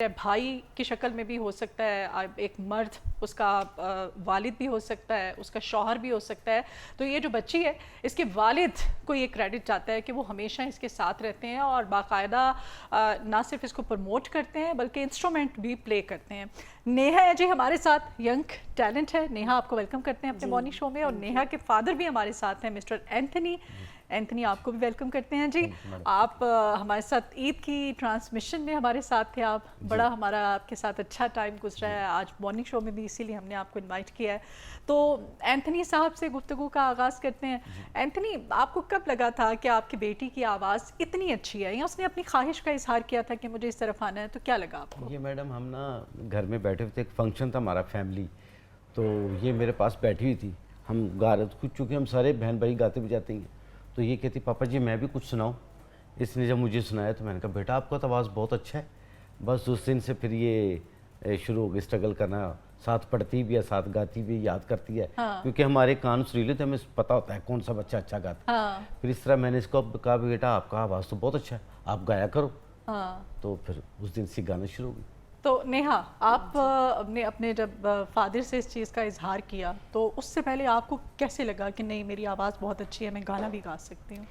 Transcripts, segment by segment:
भाई की शक्ल में भी हो सकता है, एक मर्द, उसका वालिद भी हो सकता है, उसका शौहर भी हो सकता है। तो ये जो बच्ची है, इसके वालिद को ये क्रेडिट जाता है कि वो हमेशा इसके साथ रहते हैं और बाकायदा ना सिर्फ इसको प्रमोट करते हैं बल्कि इंस्ट्रूमेंट भी प्ले करते हैं। नेहा है जी हमारे साथ, यंग टैलेंट है। नेहा, आपको वेलकम करते हैं अपने मॉर्निंग शो में। और नेहा के फादर भी हमारे साथ हैं, मिस्टर एंथनी। एंथनी, आपको भी वेलकम करते हैं जी। आप हमारे साथ ईद की ट्रांसमिशन में हमारे साथ थे। आप बड़ा हमारा आपके साथ अच्छा टाइम गुजरा है आज मॉर्निंग शो में भी, इसीलिए हमने आपको इनवाइट किया है। तो एंथनी साहब से गुफ्तगू का आगाज़ करते हैं। एंथनी, आपको कब लगा था कि आपकी बेटी की आवाज़ इतनी अच्छी है, या उसने अपनी ख्वाहिश का इजहार किया था कि मुझे इस तरफ आना है, तो क्या लगा आपको? ये मैडम, हम ना घर में बैठे हुए थे, एक फंक्शन था हमारा फैमिली, तो ये मेरे पास बैठी हुई थी। हम गा रहे थे, चूँकि हम सारे बहन भाई गाते भी जाते हैं, तो ये कहती पापा जी मैं भी कुछ सुनाऊं। इसने जब मुझे सुनाया तो मैंने कहा बेटा आपका तो आवाज़ बहुत अच्छा है। बस उस दिन से फिर ये शुरू हो गई स्ट्रगल करना, साथ पढ़ती भी है, साथ गाती भी है, याद करती है। हाँ। क्योंकि हमारे कान सुरीले थे, हमें पता होता है कौन सा बच्चा अच्छा गाता है। हाँ। फिर इस तरह मैंने इसको कहा बेटा आपका आवाज़ तो बहुत अच्छा है, आप गाया करो। हाँ। तो फिर उस दिन से गाना शुरू हो गई। तो नेहा, आप अपने जब फादर से इस चीज़ का इजहार किया तो उससे पहले आपको कैसे लगा कि नहीं मेरी आवाज़ बहुत अच्छी है, मैं गाना भी गा सकती हूँ?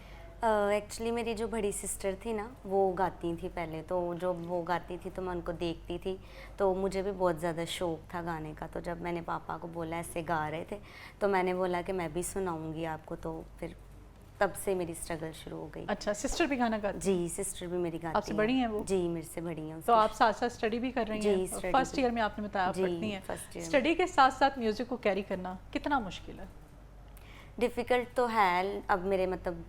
एक्चुअली मेरी जो बड़ी सिस्टर थी ना, वो गाती थी पहले, तो जब वो गाती थी तो मैं उनको देखती थी, तो मुझे भी बहुत ज़्यादा शौक़ था गाने का। तो जब मैंने पापा को बोला ऐसे गा रहे थे, तो मैंने बोला कि मैं भी सुनाऊंगी आपको, तो फिर तब से मेरी स्ट्रगल शुरू हो गई। अच्छा, सिस्टर भी गाना गाती? जी, सिस्टर भी मेरी गाती आपसे बड़ी हैं वो? जी, मेरे से बड़ी हैं। तो आप साथ साथ स्टडी भी कर रही हैं? जी, फर्स्ट ईयर में आपने बताया आप पढ़ती हैं। स्टडी के साथ साथ म्यूज़िक को कैरी करना कितना मुश्किल है? डिफ़िकल्ट तो है, अब मेरे मतलब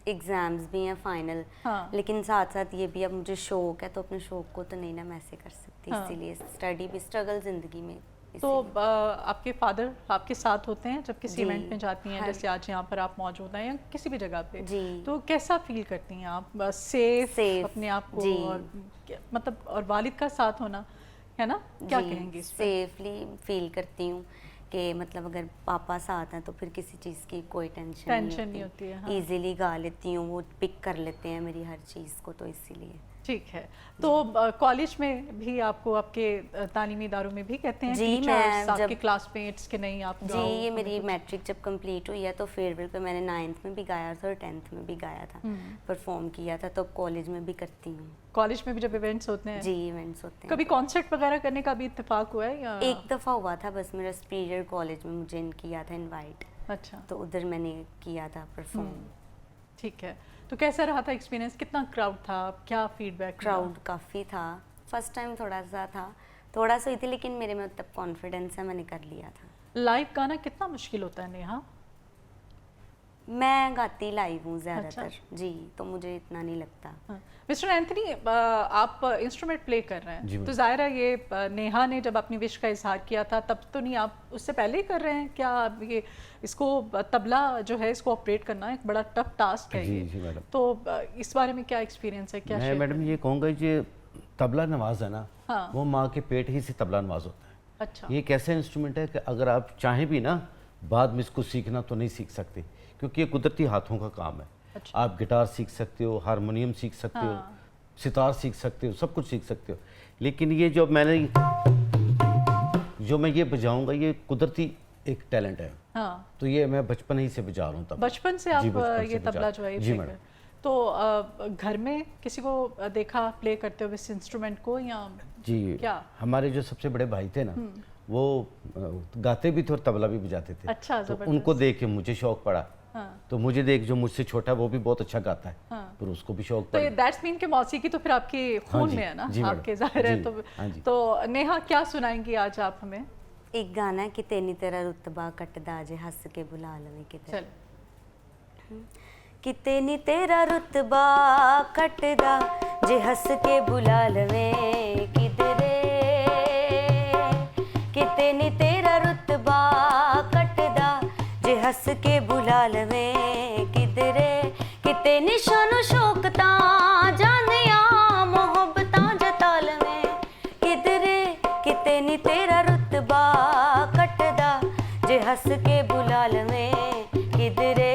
एग्ज़ाम्स भी हैं फाइनल। हाँ। लेकिन साथ साथ ये भी अब मुझे शौक़ है, तो अपने शौक़ को तो नहीं ना मैं ऐसे कर सकती। हाँ। इसीलिए स्टडी भी स्ट्रगल ज़िंदगी में। तो आपके फादर आपके साथ होते हैं जब किसी इवेंट में जाती हैं, जैसे आज यहाँ पर आप मौजूद हैं या किसी भी जगह पे, तो कैसा फील करती हैं आप? सेफ अपने आप को, और मतलब और वालिद का साथ होना है ना, क्या कहेंगे? सेफली फील करती हूँ कि मतलब अगर पापा साथ हैं तो फिर किसी चीज़ की कोई टेंशन नहीं होती है। हाँ। ईजिली गा लेती हूँ, वो पिक कर लेते हैं मेरी हर चीज़ को, तो इसीलिए। ठीक है। तो कॉलेज में भी आपको आपके तालीमी इदारों में भी कहते हैं जी, टीचर्स, आपके क्लासमेट्स के नहीं आप जी, ये मेरी मैट्रिक जब कंप्लीट हुई है तो फेयरवेल पे मैंने 9th में भी गाया था और 10th में भी गाया था, परफॉर्म किया था, तो कॉलेज में भी करती हूँ। कॉलेज में भी जब इवेंट्स होते हैं? जी, इवेंट्स होते हैं। कभी कॉन्सर्ट वगैरह करने का भी इत्तेफाक हुआ है या? एक दफ़ा हुआ था बस, मेरा सुपीरियर कॉलेज में मुझे किया था इनवाइट। अच्छा। तो उधर मैंने किया था परफॉर्म। ठीक है। तो कैसा रहा था एक्सपीरियंस? कितना क्राउड था, क्या फीडबैक? क्राउड काफ़ी था, फर्स्ट टाइम थोड़ा सा ही थी, लेकिन मेरे में तब कॉन्फिडेंस है, मैंने कर लिया था। लाइव गाना कितना मुश्किल होता है नेहा? मैं गाती लाइव हूँ ज़्यादातर। अच्छा। जी, तो मुझे इतना नहीं लगता। मिस्टर एंथनी, आप इंस्ट्रूमेंट प्ले कर रहे हैं, तो ज़ाहिर है ये नेहा ने जब अपनी विश का इजहार किया था तब तो नहीं, आप उससे पहले ही कर रहे हैं क्या? ये इसको तबला जो है इसको ऑपरेट करना एक बड़ा टफ टास्क है। जी मैडम। तो इस बारे में क्या एक्सपीरियंस है? क्या मैं मैडम ये कहूँगा, ये तबला नवाज है ना, हाँ। वो माँ के पेट ही से तबला नवाज होता है। अच्छा। ये एक ऐसा इंस्ट्रूमेंट है कि अगर आप चाहें भी ना बाद में इसको सीखना तो नहीं सीख सकते, क्योंकि ये कुदरती हाथों का काम है। अच्छा। आप गिटार सीख सकते हो, हारमोनियम सीख सकते हो, सितार सीख सकते हो, सब कुछ सीख सकते हो, लेकिन ये जो मैं ये बजाऊंगा ये कुदरती एक टैलेंट है। हाँ। तो ये मैं बचपन ही से बजा रहा हूँ। बचपन से आप ये तबला जो है? जी मैडम। तो घर में किसी को देखा प्ले करते हुए इस इंस्ट्रूमेंट को या? जी, क्या हमारे जो सबसे बड़े भाई थे ना, वो गाते भी थे और तबला भी बजाते थे। अच्छा, तो उनको देख के मुझे शौक पड़ा। हाँ। तो मुझे देख जो मुझसे छोटा वो भी बहुत अच्छा गाता है। हाँ। फिर उसको भी शौक पड़ा। तो दैट्स मीन के मौसीकी तो फिर आपके खून में है ना, आपके ज़ाहिर है। तो नेहा क्या सुनाएंगी आज आप हमें? एक गाना कि तेनी तेरा रुतबा कटदा जे हंस के बुला लवे किते। कि तेनी तेरा रुतबा कटदा जे हंस के बुला लवे किधरे, कि तेनी तेरा रुतबा कटदा जे हंस के बुला लवे किधरे, कि तेनी शानो शौकता जानिया मोहब्बतां जता लवे किधरे, कि तेनी तेरा रुतबा कटदा जे हंस के बुला लवे किधरे।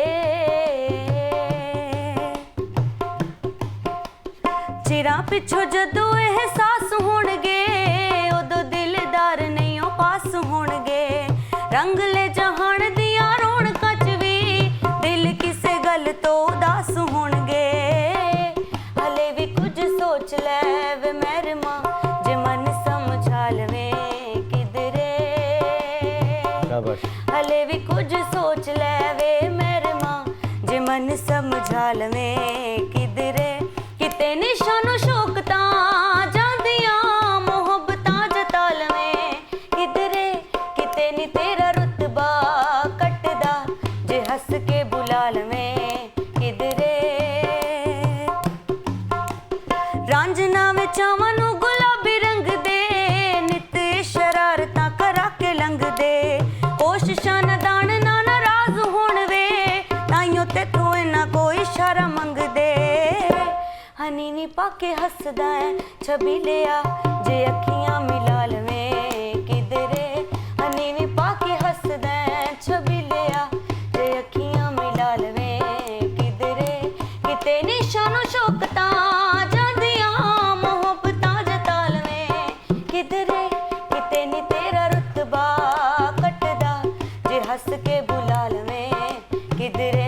चिरां पिछों जदों एहसास होणगे शाबाश। हले भी कुछ सोच ले वे मेरे माँ जे मन समझा लवे किधरे किते निशानो शौकता जांदियां मोहब्बतां जता लवे किधरे किते नी तेरा रुतबा कटदा जे हंस के बुला लवे किधरे रांझना में चावां नू गुलाबी रंग दे नित शरारतां करा के लंघ दे कोशिशां ना दान ना नाराज होण वे ताइयों ते तू इना कोई इशारा मंग दे हनी नी पाके हसदा है छबी लिया जे अखियां मिला लवे किधरे हनी नी पाके हसदा है छबी लिया जे अखियां मिला लवे किधरे किते निशानो शौकता जांदियां मोहब्बतां जता लवे किधरे किते नी तेरा रुतबा कटदा जे हंस के बुला लवे किधरे।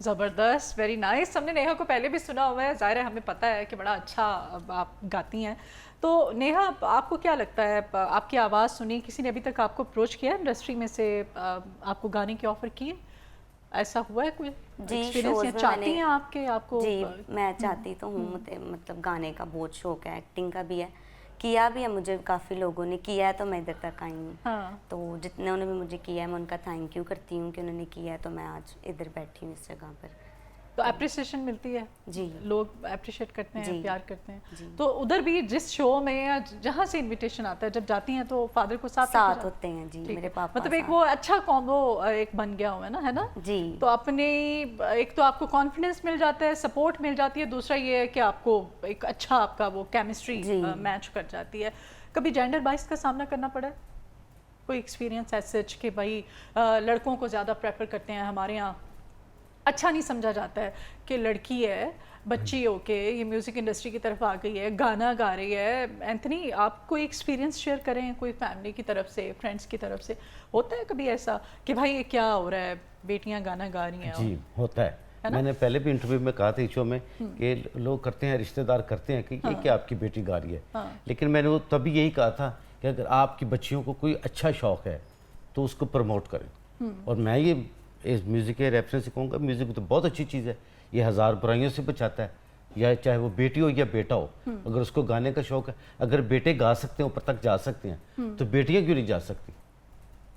ज़बरदस्त, वेरी नाइस। हमने नेहा को पहले भी सुना हुआ है, ज़ाहिर है हमें पता है कि बड़ा अच्छा आप गाती हैं। तो नेहा, आपको क्या लगता है, आपकी आवाज़ सुनी, किसी ने अभी तक आपको अप्रोच किया इंडस्ट्री में से, आपको गाने की ऑफ़र की है? ऐसा हुआ है कोई जी, एक्सपीरियंस, shows या में चाहती मैंने- हैं आपके आपको? जी मैं चाहती तो हूँ, मतलब गाने का बहुत शौक है, एक्टिंग का भी है, किया भी है मुझे, काफ़ी लोगों ने किया है तो मैं इधर तक आई हूँ। हाँ। तो जितने ने भी मुझे किया है मैं उनका थैंक यू करती हूँ कि उन्होंने किया है, तो मैं आज इधर बैठी हूँ इस जगह पर। तो अप्रिसिएशन मिलती है, जी लोग अप्रिशिएट करते हैं, जी। प्यार करते हैं। जी। तो उधर भी जिस शो में या जहाँ से इनविटेशन आता है, जब जाती हैं तो फादर को साथ लेके साथ जाती होते हैं जी, हैं? ठीक मेरे है। पापा मतलब एक साथ। वो अच्छा कॉम्बो एक बन गया हुआ है ना? जी तो अपने एक तो आपको कॉन्फिडेंस मिल जाता है, सपोर्ट मिल जाती है, दूसरा ये है कि आपको एक अच्छा आपका वो केमिस्ट्री जी। मैच कर जाती है। कभी जेंडर बाइस का सामना करना पड़ा है? कोई एक्सपीरियंस ऐसे कि भाई लड़कों को ज़्यादा प्रेफर करते हैं, हमारे यहाँ अच्छा नहीं समझा जाता है कि लड़की है, बच्ची होके ये म्यूज़िक इंडस्ट्री की तरफ आ गई है, गाना गा रही है। एंथनी, आप कोई एक्सपीरियंस शेयर करें, कोई फैमिली की तरफ से, फ्रेंड्स की तरफ से, होता है कभी ऐसा कि भाई ये क्या हो रहा है, बेटियां गाना गा रही हैं? जी होता है है ना? मैंने पहले भी इंटरव्यू में कहा था इस शो में कि लोग करते हैं, रिश्तेदार करते हैं कि ये क्या आपकी बेटी गा रही है। हाँ। लेकिन मैंने वो तभी यही कहा था कि अगर आपकी बच्चियों को कोई अच्छा शौक है तो उसको प्रमोट करें। और मैं ये इस म्यूज़िक के रेफरेंस से कहूँगा, म्यूज़िक तो बहुत अच्छी चीज़ है, ये हज़ार बुराइयों से बचाता है, या चाहे वो बेटी हो या बेटा हो। अगर उसको गाने का शौक है, अगर बेटे गा सकते हैं, ऊपर तक जा सकते हैं, तो बेटियाँ क्यों नहीं जा सकती?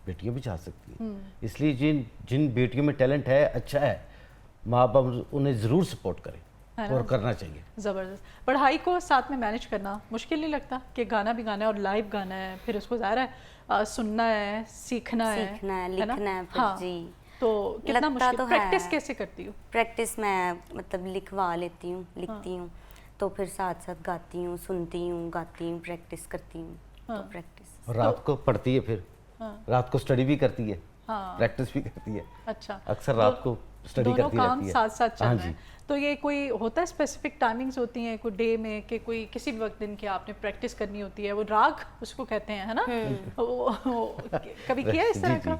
बेटियाँ भी जा सकती हैं। इसलिए जिन जिन बेटियों में टैलेंट है, अच्छा है, माँ बाप उन्हें ज़रूर सपोर्ट करें है ना? और करना चाहिए। ज़बरदस्त। पढ़ाई को साथ में मैनेज करना मुश्किल नहीं लगता कि गाना भी गाना है और लाइव गाना है, फिर उसको ज़ाहिर है सुनना है, सीखना है सीखना है, ना? लिखना है फिर हाँ। जी। तो कितना लगता मुश्किल, तो है। प्रैक्टिस कैसे करती हो? प्रैक्टिस मैं मतलब लिखवा लेती हूँ, लिखती हूँ, तो फिर साथ साथ गाती हूँ, सुनती हूँ, गाती हूँ, प्रैक्टिस करती हूँ। तो प्रैक्टिस और रात को पढ़ती है, फिर रात को स्टडी भी करती है, हाँ। प्रैक्टिस भी करती है। अच्छा, अक्सर रात को स्टडी दोनों करती काम रहती है। साथ साथ चल हाँ रहे हैं। तो ये कोई होता है, स्पेसिफिक टाइमिंग्स होती हैं कोई डे में कि कोई किसी भी वक्त दिन की आपने प्रैक्टिस करनी होती है, वो राग उसको कहते हैं, है ना? कभी किया इस तरह जी, का?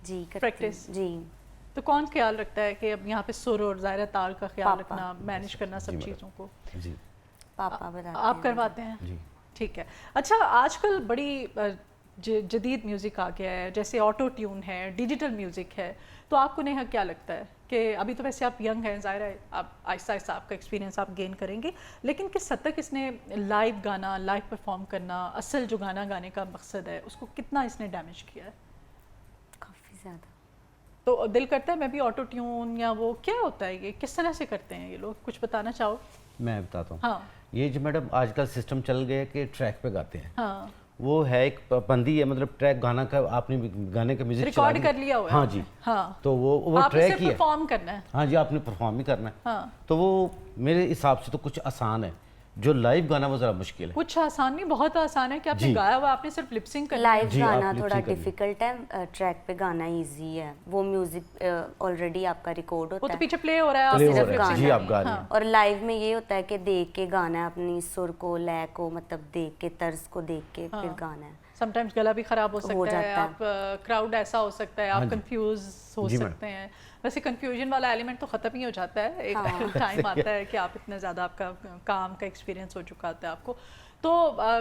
जी करती प्रैक्टिस? हूँ। जी तो कौन ख्याल रखता है कि अब यहाँ पे सुर और ज़ाहिर ताल का ख्याल पापा। रखना, मैनेज करना सब जी, चीज़ों को? जी पापा बताते आप हैं। करवाते हैं? जी। ठीक है। अच्छा, आजकल बड़ी जदीद म्यूज़िक आ गया है, जैसे ऑटो ट्यून है, डिजिटल म्यूज़िक है, तो आपको नेहा क्या लगता है कि अभी तो वैसे आप यंग हैं, ज़ाहिर है आप आहिस्ता आहिस्ता आपका एक्सपीरियंस आप गेन करेंगे, लेकिन किस हद तक इसने लाइव गाना, लाइव परफॉर्म करना, असल जो गाना गाने का मकसद है, उसको कितना इसने डैमेज किया है? काफ़ी ज़्यादा। तो दिल करता है मैं भी ऑटो ट्यून, या वो क्या होता है, ये किस तरह से करते हैं ये लोग, कुछ बताना चाहो? मैं बताता हूँ। हाँ ये जो मैडम आजकल सिस्टम चल गया है कि ट्रैक पे गाते हैं, हाँ, वो है एक पाबंदी है, मतलब ट्रैक गाना का आपने गाने का म्यूजिक रिकॉर्ड कर लिया हुआ है हाँ आपने। जी, हाँ, तो वो आपने ट्रैक सिर्फ ही है। परफॉर्म करना है। हाँ जी, आपने परफॉर्म ही करना है। हाँ, तो वो मेरे हिसाब से तो कुछ आसान है, जो लाइव गाना वो ज़रा मुश्किल है। कुछ आसान नहीं, बहुत आसान है कि आपने जी। गाया हुआ, आपने सिर्फ लिपसिंग करना है। लाइव जी, आप गाना lip थोड़ा sync करिए। डिफिकल्ट है, ट्रैक पे गाना इजी है, वो म्यूजिक ऑलरेडी आपका रिकॉर्ड वो होता तो है। पीछे प्ले हो रहा है, Play आप हो सिर्फ रहा है, lip जी, sync आप गा करनी रहे है। हैं। और लाइव में ये होता है कि देख के गाना है, अपनी सुर को, लय को, मतलब देख के, तर्ज को देख के फिर गाना है। समटाइम्स गला भी खराब हो सकता है, जाता है। आप क्राउड ऐसा हो सकता है, आप हाँ जी। कंफ्यूज हो जी, मैडम। सकते हैं। वैसे कंफ्यूजन वाला एलिमेंट तो ख़त्म ही हो जाता है, एक टाइम आता है कि आप इतना ज़्यादा आपका काम का एक्सपीरियंस हो चुका होता है आपको। तो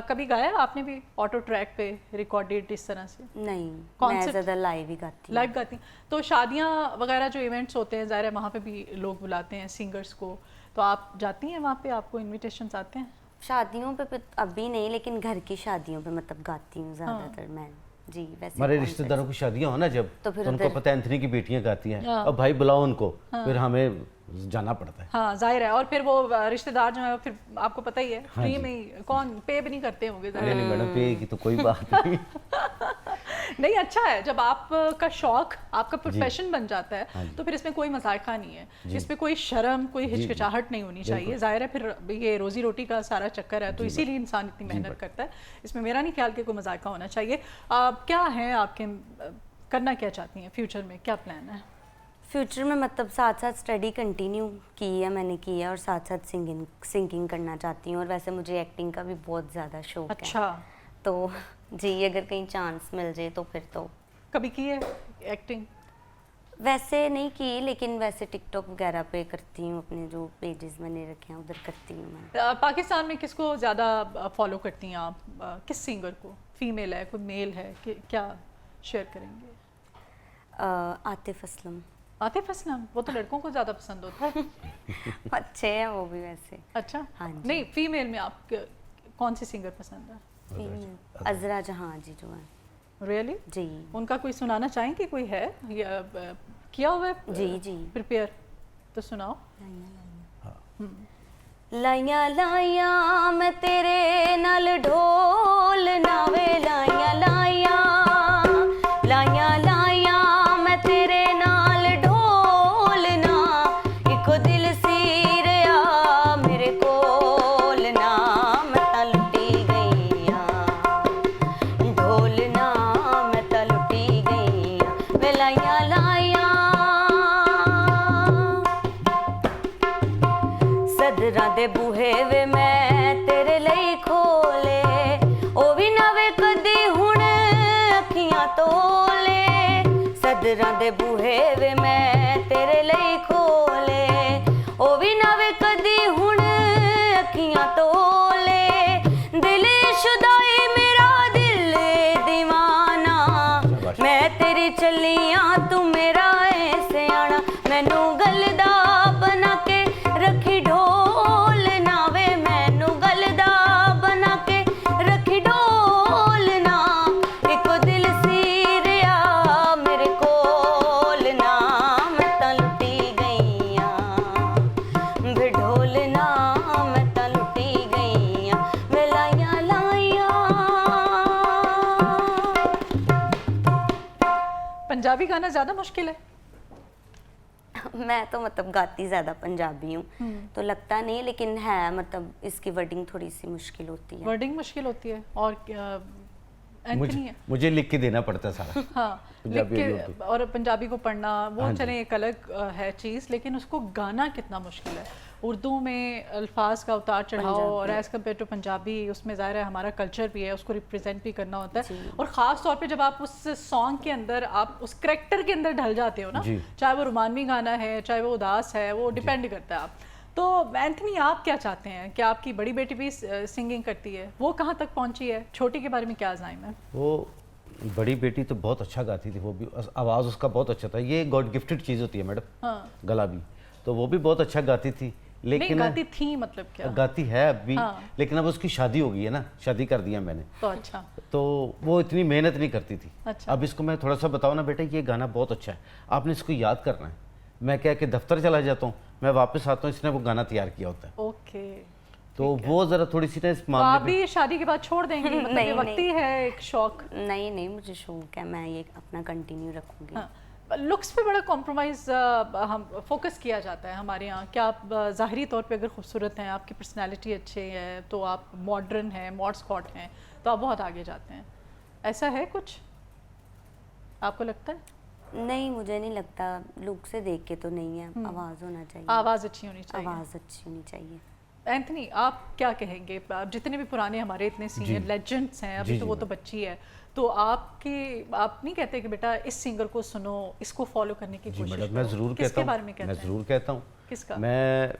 कभी गाया आपने भी ऑटो ट्रैक पे रिकॉर्डेड इस तरह से? नहीं, मैं Concept? ज़्यादा लाइव ही गाती हूँ। लाइव गाती हैं? तो शादियाँ वगैरह जो इवेंट्स होते हैं ज़ाहिर है वहाँ पे भी लोग बुलाते हैं सिंगर्स को, तो आप जाती हैं वहाँ पे, आपको इनविटेशंस आते हैं? शादियों पे अभी नहीं, लेकिन घर की शादियों पे मतलब गाती हूँ ज़्यादातर मैं। जी, वैसे हमारे concerts- रिश्तेदारों की शादियां हो ना जब, तो तो फिर उनको उधर- पता है एंथनी की बेटियां गाती हैं, हाँ। अब भाई बुलाओ उनको, फिर हमें जाना पड़ता है। हाँ जाहिर है, और फिर वो रिश्तेदार जो है फिर आपको पता ही है हाँ फ्री जी। में ही, कौन पे भी नहीं करते होंगे नहीं ज़ाहिर नहीं मैडम, पे की तो कोई बात नहीं। है। नहीं अच्छा है जब आपका शौक आपका प्रोफेशन बन जाता हाँ है जी। तो फिर इसमें कोई मजाका नहीं है, जी। इसमें कोई शर्म कोई जी, जी। हिचकिचाहट नहीं होनी चाहिए। जाहिर है फिर ये रोजी रोटी का सारा चक्कर है, तो इसीलिए इंसान इतनी मेहनत करता है, इसमें मेरा नहीं ख्याल कि कोई मजाका होना चाहिए। क्या है आपके, करना क्या चाहती हैं फ्यूचर में, क्या प्लान है? फ्यूचर में मतलब साथ साथ स्टडी कंटिन्यू की है मैंने, की है, और साथ साथ सिंगिंग करना चाहती हूँ, और वैसे मुझे एक्टिंग का भी बहुत ज़्यादा शौक है। अच्छा, तो जी अगर कहीं चांस मिल जाए तो फिर तो। कभी की है एक्टिंग? वैसे नहीं की, लेकिन वैसे टिकटॉक वगैरह पे करती हूँ, अपने जो पेजेस बने रखे हैं उधर करती हूँ मैं। पाकिस्तान में किसको ज़्यादा फॉलो करती हैं आप, किस सिंगर को? फीमेल है, कोई मेल है, क्या शेयर करेंगे? आतिफ असलम। आतिफ असलम, वो तो लड़कों को ज़्यादा पसंद होता है। अच्छे हैं वो भी वैसे। अच्छा, हाँ जी। नहीं फीमेल में आप कौन सी सिंगर पसंद है? अजरा जहाँ जी जो है। रियली? जी उनका कोई सुनाना चाहेंगे, कोई है या किया हुआ है जी जी। प्रिपेयर, तो सुनाओ। लाइया लाइया मैं तेरे नाल ढोल नावे, लाइया लाइया लाइया लाइया मैं तेरे नाल ढोल ना, इको दिल सी रहा मेरे कोल ना, मैं तां लुटी गई आं ढोल ना, मैं तां लुटी गई आं वे लाइया लाइया। सदरां दे बूहे वे मैं तेरे ਲਈ खोले, ओ भी नवे कदी हुण अखियां तोले, सदरां दे बूहे वे मैं तेरे ਲਈ खोले, ओ भी नवे कदी हुण अखियां तोले, दिल शुदाई मेरा दिल दीवाना, मैं तेरी चलियां तू मेरा ऐ सियाना, मैनू गलदा बना के रखी ढोल नावे, मैनू गलदा बना के रखी ढोल ना, इको दिल सी रहा मेरे कोल ना, मैं तां लुटी गई आं वे ढोल ना, मैं तां लुटी गई आं वे लाइया लाइया। पंजाबी गाना ज़्यादा मुश्किल है? मैं तो मतलब गाती ज़्यादा पंजाबी हूँ, तो लगता नहीं, लेकिन है मतलब इसकी वर्डिंग थोड़ी सी मुश्किल होती है। वर्डिंग मुश्किल होती है, और एंथनी है। मुझे लिख के देना पड़ता है सारा। हाँ, लिख पंजाबी और के, उर्दू। और पंजाबी को पढ़ना वो हाँ जी। चले एक अलग है चीज़, लेकिन उसको गाना कितना मुश्किल है। उर्दू में अल्फाज का उतार चढ़ाव, और एज़ कम्पेयर टू पंजाबी उसमें ज़ाहिर है हमारा कल्चर भी है, उसको रिप्रेजेंट भी करना होता है, और ख़ास तौर पे जब आप उस सॉन्ग के अंदर, आप उस करेक्टर के अंदर ढल जाते हो ना, जी। चाहे वो रोमानवी गाना है चाहे वो उदास है, वो डिपेंड करता है आप। तो एंथनी आप क्या चाहते हैं कि आपकी बड़ी बेटी भी सिंगिंग करती है, वो कहाँ तक पहुँची है? छोटी के बारे में क्या ज़ाहिम है? वो बड़ी बेटी तो बहुत अच्छा गाती थी, वो भी आवाज़ उसका बहुत अच्छा था, ये गॉड गिफ्टेड चीज़ होती है मैडम। हाँ, गला भी, तो वो भी बहुत अच्छा गाती थी, नहीं लेकिन गाती थी मतलब क्या? गाती है अब भी, हाँ। लेकिन अब उसकी शादी हो गई है ना, शादी कर दिया मैंने, तो अच्छा, तो वो इतनी मेहनत नहीं करती थी। अच्छा। अब इसको मैं थोड़ा सा बताऊँ ना, बेटा ये गाना बहुत अच्छा है, आपने इसको याद करना है। मैं क्या कि दफ्तर चला जाता हूँ, मैं वापस आता हूँ, इसने वो गाना तैयार किया होता है, ओके। तो वो ज़रा थोड़ी सी ना इस तो आप मामले में। भी शादी के बाद छोड़ देंगे, मतलब ये नहीं, वक्ती है एक शौक? नहीं नहीं, मुझे शौक है, मैं ये अपना कंटिन्यू रखूँगी। हाँ, लुक्स पे बड़ा कॉम्प्रोमाइज़ हम फोकस किया जाता है हमारे यहाँ। क्या आप ज़ाहरी तौर पे अगर खूबसूरत हैं, आपकी पर्सनालिटी अच्छी है, तो आप मॉडर्न हैं, मॉड स्कॉट हैं, तो आप बहुत आगे जाते हैं, ऐसा है कुछ आपको लगता है? नहीं, मुझे नहीं लगता, लुक से देख के तो नहीं है, आवाज़ होना चाहिए, आवाज़ अच्छी होनी चाहिए। आवाज़ अच्छी होनी चाहिए। एंथनी आप क्या कहेंगे, आप जितने भी पुराने हमारे इतने सीनियर जी। लेजेंड्स हैं, अभी जी, तो जी, वो तो बच्ची है, तो आप नहीं कहते कि बेटा इस सिंगर को सुनो, इसको फॉलो करने की जी कोशिश मैडम, मैं करो? ज़रूर किसके कहता बारे में हूँ, मैं कहते हैं? ज़रूर कहता हूँ। किसका? मैं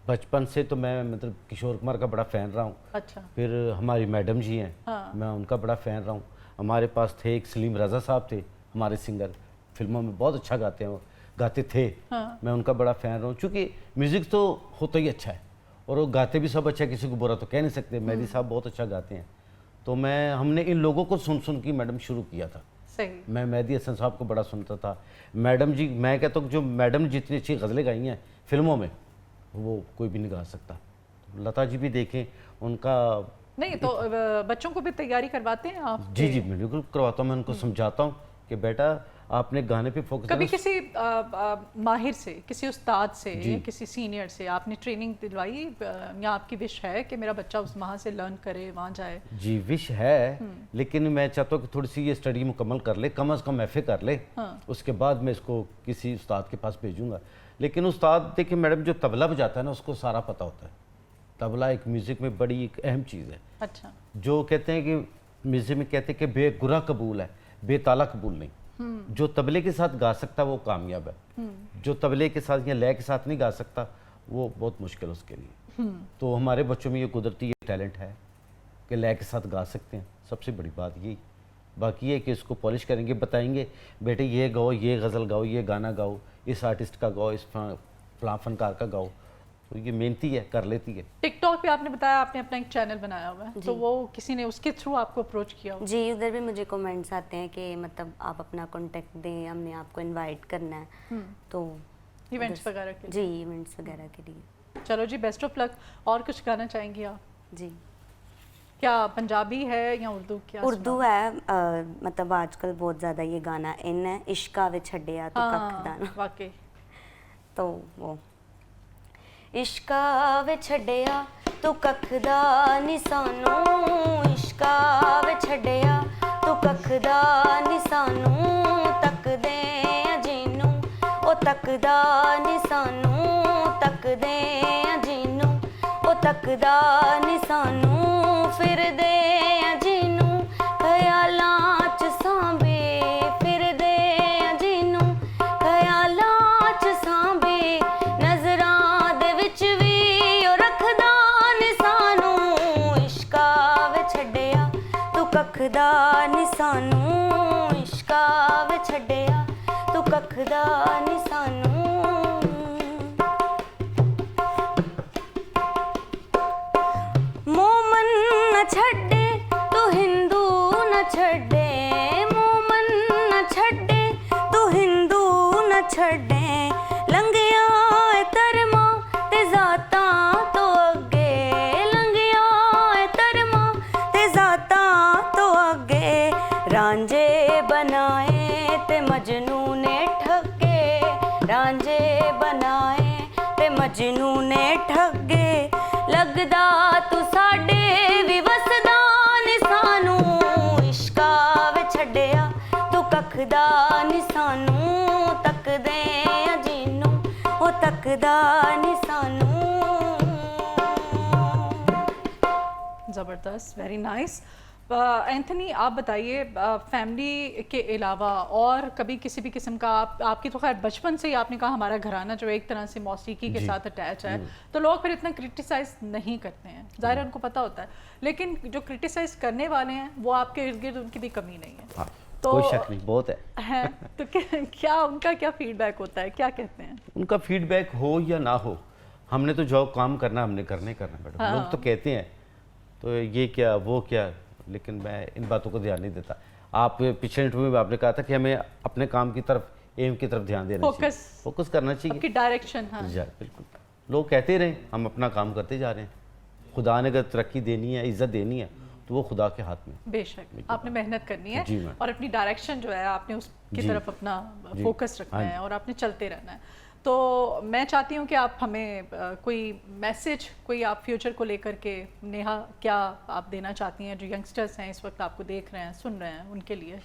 बचपन से तो मैं मतलब किशोर कुमार का बड़ा फ़ैन रहा हूँ। अच्छा। फिर हमारी मैडम जी हैं, हाँ। मैं उनका बड़ा फ़ैन रहा हूँ। हमारे पास थे एक सलीम रज़ा साहब थे, हमारे सिंगर, फिल्मों में बहुत अच्छा गाते हैं वो, गाते थे। हाँ। मैं उनका बड़ा फ़ैन रहा हूँ, चूँकि म्यूज़िक तो होता ही अच्छा है और वो गाते भी सब अच्छा है, किसी को बुरा तो कह नहीं सकते। मेहदी साहब बहुत अच्छा गाते हैं। तो हमने इन लोगों को सुन सुन के मैडम शुरू किया था। सही। मैं मेहदी हसन साहब को बड़ा सुनता था। मैडम जी, मैं कहता हूँ जो मैडम जितनी अच्छी गज़लें गाई हैं फिल्मों में, वो कोई भी नहीं गा सकता। लता जी भी देखें, उनका नहीं तो बच्चों को भी तैयारी करवाते हैं आप? जी मैं बिल्कुल करवाता हूँ। मैं उनको समझाता हूँ कि बेटा आपने गाने पे फोकस कभी करना। किसी माहिर से, किसी उस्ताद से या किसी सीनियर से आपने ट्रेनिंग दिलवाई, या आपकी विश है कि मेरा बच्चा वहाँ से लर्न करे, वहाँ जाए? जी विश है, लेकिन मैं चाहता हूँ कि थोड़ी सी ये स्टडी मुकम्मल कर ले, कम अज़ कम एफ कर ले। हाँ। उसके बाद मैं इसको किसी उस्ताद के पास भेजूँगा। लेकिन उस्ताद देखिए मैडम, जो तबला बजाता है ना उसको सारा पता होता है। तबला एक म्यूज़िक में बड़ी एक अहम चीज़ है। अच्छा। जो कहते हैं कि म्यूज़िक में कहते हैं कि बेगुरा कबूल है, बेताला कबूल नहीं। जो तबले के साथ गा सकता वो कामयाब है। जो तबले के साथ या लय के साथ नहीं गा सकता वो बहुत मुश्किल है उसके लिए। तो हमारे बच्चों में ये कुदरती ये टैलेंट है कि लय के साथ गा सकते हैं। सबसे बड़ी बात यही। बाकी ये कि इसको पॉलिश करेंगे, बताएंगे बेटे ये गाओ, ये गज़ल गाओ, ये गाना गाओ, इस आर्टिस्ट का गाओ, इस फलां फनकार का गाओ। तो ये मेहनती है, कर लेती है। टिकटॉक पे आपने बताया आपने अपना एक चैनल बनाया हुआ है, तो वो किसी ने उसके थ्रू आपको अप्रोच किया हो? जी, उधर भी मुझे कमेंट्स आते हैं कि मतलब आप अपना कांटेक्ट दें, हमने आपको इनवाइट करना है। तो इवेंट्स वगैरह के? जी, इवेंट्स वगैरह के लिए। चलो जी, बेस्ट ऑफ लक। और कुछ गाना चाहेंगी आप? जी, क्या पंजाबी है या उर्दू? क्या उर्दू है। मतलब आजकल बहुत ज़्यादा ये गाना इन है, इश्का वे छड्डिया तो कख दा ना। वाकई। तो वो इश्का वे छड्डिया तू कख दा नी सानू, इश्का वे छड्डिया तू कख दा नी सानू, तकदे अजीनू ओ तकदा नी सानू, तकदे अजीनू ओ तकदा नी सानू, फिरदे अजीनू ख्यालां च सांभे, फिरदे अजीनू ख्यालां च सांभे, नज़रां दे विच वी ओ रखदा नी सानू, इश्का वे छड्डिया तू कखदा नी सानू, इश्का वे छड्डिया तू कखदा नी सानू। मोमन न छड्डे तू हिंदू न छड्डे, मोमन न छड्डे तू हिंदू न छड्डे, लंघिया ए धर्मा ते जातां तो अगे, लंघिया ए धर्मा ते जातां तो अगे, रांझे बनाए ते मजनू ने ठगे, रांझे बनाए ते मजनू ने ठगे, लगदा तू साडे भी वसदा नी सानू, इश्का वे छड्डिया तू कखदा नी सानू, तकदे अजीनू ओ तकदा नी सानू। ज़बरदस्त, वेरी नाइस। एंथनी, आप बताइए, फैमिली के अलावा और कभी किसी भी किस्म का आपकी तो खैर बचपन से ही आपने कहा हमारा घराना जो एक तरह से मौसीकी के साथ अटैच है, तो लोग फिर इतना क्रिटिसाइज नहीं करते हैं, ज़ाहिर है उनको पता होता है, लेकिन जो क्रिटिसाइज करने वाले हैं वो आपके इर्द गिर्द उनकी भी कमी नहीं है। हाँ, तो कोई शक नहीं, बहुत है। तो क्या उनका क्या फीडबैक होता है, क्या कहते हैं? उनका फीडबैक हो या ना हो, हमने तो जो काम करना हमने करना मैडम। लोग तो कहते हैं तो ये क्या वो क्या, लेकिन मैं इन बातों को ध्यान नहीं देता। आप पिछले इंटरव्यू में आपने कहा था कि हमें अपने काम की तरफ, एम की तरफ ध्यान देना चाहिए, फोकस करना चाहिए, आपकी डायरेक्शन। हाँ जी बिल्कुल। लोग कहते रहे, हम अपना काम करते जा रहे हैं। खुदा ने अगर तरक्की देनी है, इज्जत देनी है, तो वो खुदा के हाथ में। बेशक आपने मेहनत करनी है और अपनी डायरेक्शन जो है आपने उसकी तरफ अपना फोकस रखना है और आपने चलते रहना है। तो मैं चाहती हूँ कि आप हमें कोई मैसेज, कोई आप फ्यूचर को लेकर के, नेहा क्या आप देना चाहती हैं जो यंगस्टर्स हैं इस वक्त आपको देख रहे हैं, सुन रहे हैं, उनके लिए?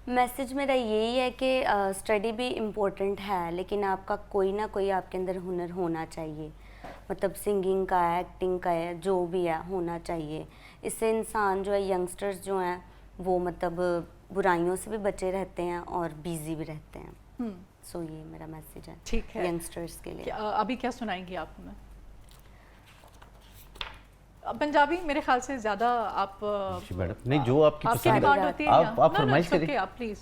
मैसेज मेरा यही है कि स्टडी भी इम्पोर्टेंट है, लेकिन आपका कोई ना कोई आपके अंदर हुनर होना चाहिए। मतलब सिंगिंग का है, एक्टिंग का है, जो भी है होना चाहिए। इससे इंसान जो है, यंगस्टर्स जो हैं वो मतलब बुराइयों से भी बचे रहते हैं और बिजी भी रहते हैं। सो ये मेरा मैसेज है, ठीक है, यंगस्टर्स के लिए। अभी क्या सुनाएंगी आप हमें? पंजाबी मेरे ख्याल से ज़्यादा आप जी मैडम, नहीं जो आपकी आपकी पसंद डिमांड है होती है आप फरमाइश करिए। करिए आप प्लीज़।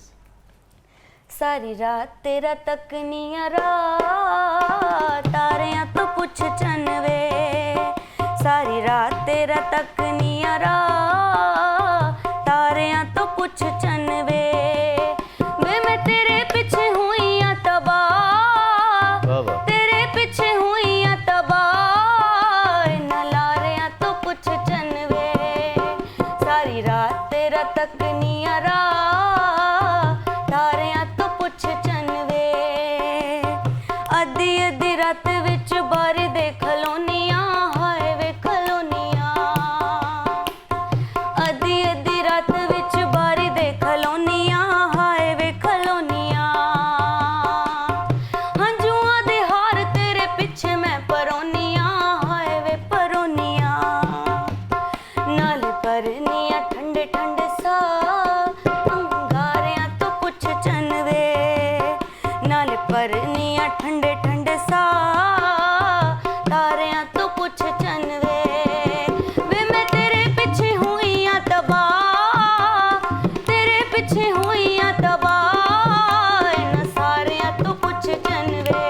सारी रात तेरा तकनिया रात तारियां तो पुछ चनवे, सारी रात तेरा तकनिया रात तारियां तो पुछ चनवे, वे मैं तेरे पीछे हुई आ तबाह, वाह वाह। तेरे पीछे हुई आ तबाह, न लारियां तो पुछ चनवे, सारी रात तेरा तकनिया रात तारियां तो पुछ चनवे, अद्धी अद्धी रात विच बारी दे खलोनियां, हाय वे खलोनियां, अद्धी अद्धी रात विच बारी दे खलोनियां, हाय वे खलोनियां, हंजुआं दे हार तेरे पिछे मैं परोनियां, हाय वे परोनियां, नाले परनियां ठंडे ठंडे सा अंगारियां तो पुछ चनवे, नाले परनियां ठंडे ठंडे सा तारियां तो पुछ चनवे, वे मैं तेरे पीछे हुई आ तबाह, तेरे पीछे हुई आ तबाह, न सारियां तो पुछ चनवे,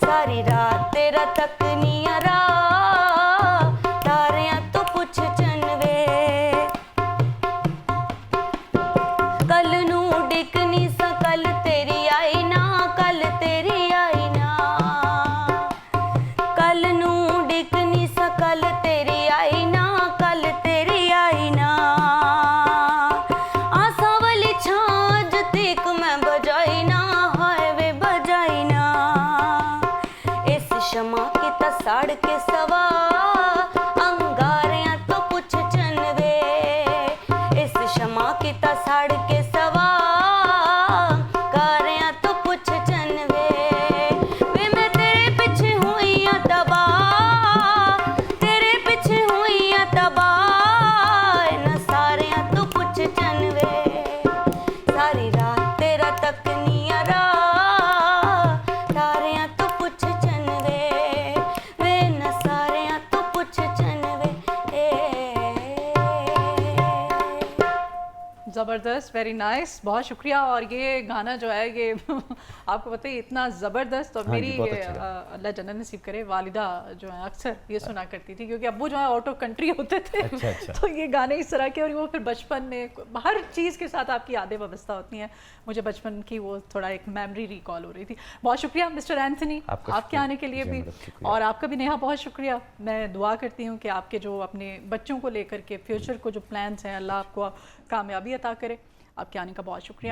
सारी रात तेरा तकनिया रात तारियां तो पुछ चनवे, कल नू डिकनी सा कल तेरी आई ना, कल तेरी आई ना, कल नू डिकनी सा कल तेरी आई ना, कल तेरी आई ना, आसा वाली छांज तीक मैं बजाई ना, हाय वे बजाई ना, इस शमा की ता साड़ के सवा अंगारियां तो पुछ चनवे, इस शमा की ता साड़ के सवा अंगारियां तो पुछ चनवे, वे मैं तेरे पीछे हुई आ तबाह, तेरे पीछे हुई आ तबाह, न सारियां तो पुछ चनवे, सारी रात तेरा तकनिया रात तारियां तो पुछ चनवे, वे न सारियां तो पुछ चनवे, ज़बरदस्त, वेरी नाइस, बहुत शुक्रिया। और ये गाना जो है ये आपको पता है इतना ज़बरदस्त, और हाँ जी, मेरी बहुत अच्छा लगा। अल्लाह जन्नत नसीब करे वालिदा जो है अक्सर ये सुना करती थी, क्योंकि अब्बू जो है आउट ऑफ कंट्री होते थे। अच्छा, अच्छा। तो ये गाने इस तरह के, और वो फिर बचपन में हर चीज़ के साथ आपकी यादें वाबस्ता होती हैं। मुझे बचपन की वो थोड़ा एक मेमोरी रिकॉल हो रही थी। बहुत शुक्रिया मिस्टर एंथनी आपका आपके शुक्रिया। आने के लिए जी, भी, मैडम, शुक्रिया। और आपका भी नेहा बहुत शुक्रिया। मैं दुआ करती हूँ कि आपके जो अपने बच्चों को लेकर के फ्यूचर को जो प्लान्स हैं, अल्लाह आपको कामयाबी अता करे। आपके आने का बहुत शुक्रिया।